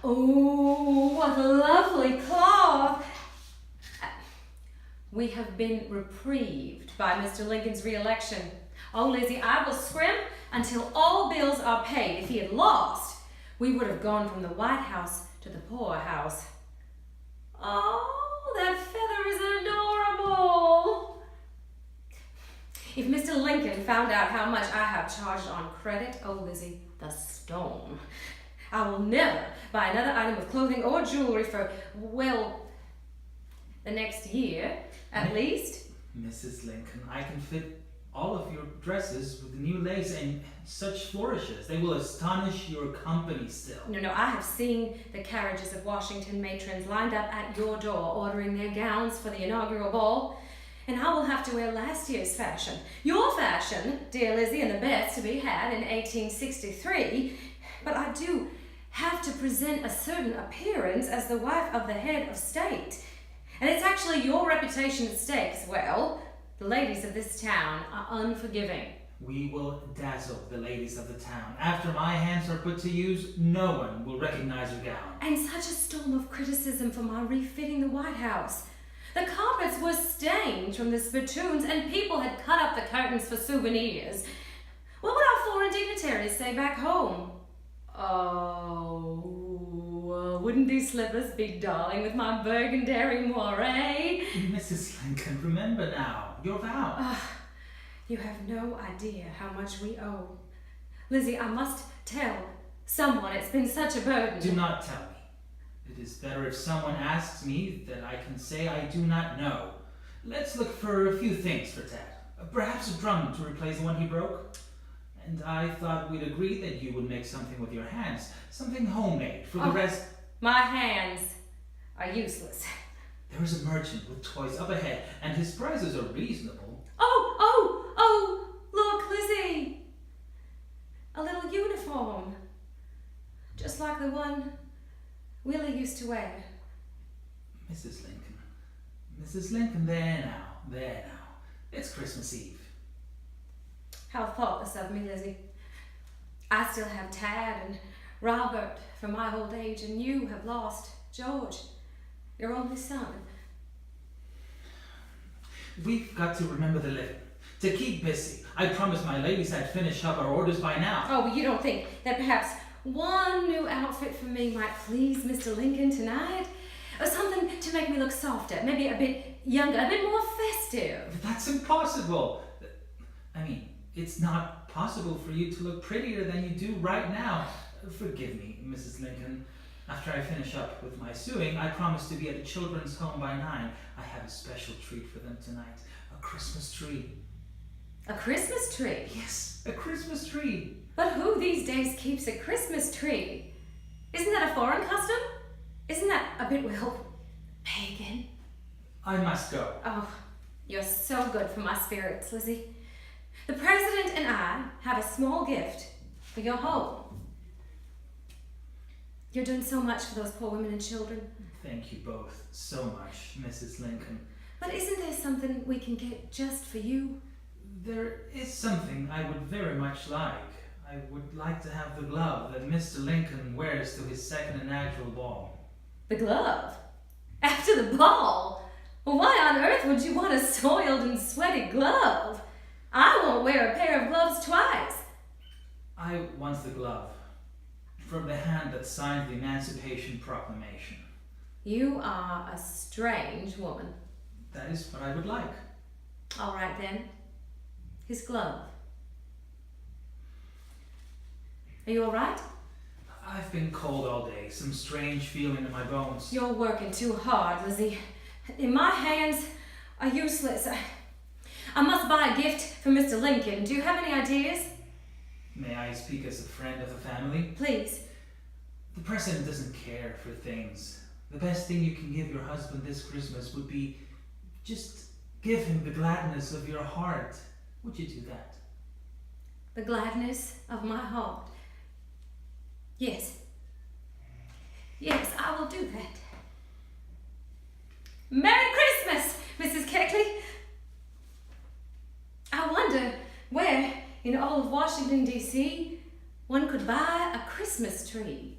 Oh, what a lovely cloth. We have been reprieved by Mr. Lincoln's re-election. Oh, Lizzie, I will scrimp until all bills are paid. If he had lost, we would have gone from the White House to the poorhouse. Oh, that feather is adorable. If Mr. Lincoln found out how much I have charged on credit, oh, Lizzie, the storm. I will never buy another item of clothing or jewelry for, well, the next year, at least. Mrs. Lincoln, I can fit all of your dresses with the new lace and such flourishes. They will astonish your company still. No, I have seen the carriages of Washington matrons lined up at your door ordering their gowns for the inaugural ball. And I will have to wear last year's fashion. Your fashion, dear Lizzie, and the best to be had in 1863. But I do have to present a certain appearance as the wife of the head of state. And it's actually your reputation at stake as well. The ladies of this town are unforgiving. We will dazzle the ladies of the town. After my hands are put to use, no one will recognize your gown. And such a storm of criticism for my refitting the White House. The carpets were stained from the spittoons and people had cut up the curtains for souvenirs. What would our foreign dignitaries say back home? Oh, wouldn't these slippers be darling with my burgundy moire? Mrs. Lincoln, remember now, your vow. You have no idea how much we owe. Lizzie, I must tell someone. It's been such a burden. Do not tell me. It is better if someone asks me that I can say I do not know. Let's look for a few things for Ted. Perhaps a drum to replace the one he broke. And I thought we'd agree that you would make something with your hands. Something homemade. For the rest... My hands are useless. There is a merchant with toys up ahead, and his prices are reasonable. Oh, look, Lizzie. A little uniform. Just like the one Willie used to wear. Mrs. Lincoln, there now. It's Christmas Eve. How thoughtless of me, Lizzie. I still have Tad and Robert from my old age, and you have lost George, your only son. We've got to remember the living. To keep busy. I promised my ladies I'd finish up our orders by now. Oh, but you don't think that perhaps one new outfit for me might please Mr. Lincoln tonight? Or something to make me look softer, maybe a bit younger, a bit more festive. That's impossible. I mean, it's not possible for you to look prettier than you do right now. Forgive me, Mrs. Lincoln. After I finish up with my sewing, I promise to be at the children's home by 9. I have a special treat for them tonight. A Christmas tree. A Christmas tree? Yes, a Christmas tree. But who these days keeps a Christmas tree? Isn't that a foreign custom? Isn't that a bit, well, pagan? I must go. Oh, you're so good for my spirits, Lizzie. The President and I have a small gift for your home. You're doing so much for those poor women and children. Thank you both so much, Mrs. Lincoln. But isn't there something we can get just for you? There is something I would very much like. I would like to have the glove that Mr. Lincoln wears to his second inaugural ball. The glove? After the ball? Well, why on earth would you want a soiled and sweaty glove? I won't wear a pair of gloves twice. I want the glove from the hand that signed the Emancipation Proclamation. You are a strange woman. That is what I would like. All right then. His glove. Are you all right? I've been cold all day, some strange feeling in my bones. You're working too hard, Lizzie. My hands are useless. I must buy a gift for Mr. Lincoln. Do you have any ideas? May I speak as a friend of the family? Please. The President doesn't care for things. The best thing you can give your husband this Christmas would be just give him the gladness of your heart. Would you do that? The gladness of my heart. Yes. Yes, I will do that. Merry Christmas, Mrs. Keckley. I wonder where in all of Washington, D.C., one could buy a Christmas tree.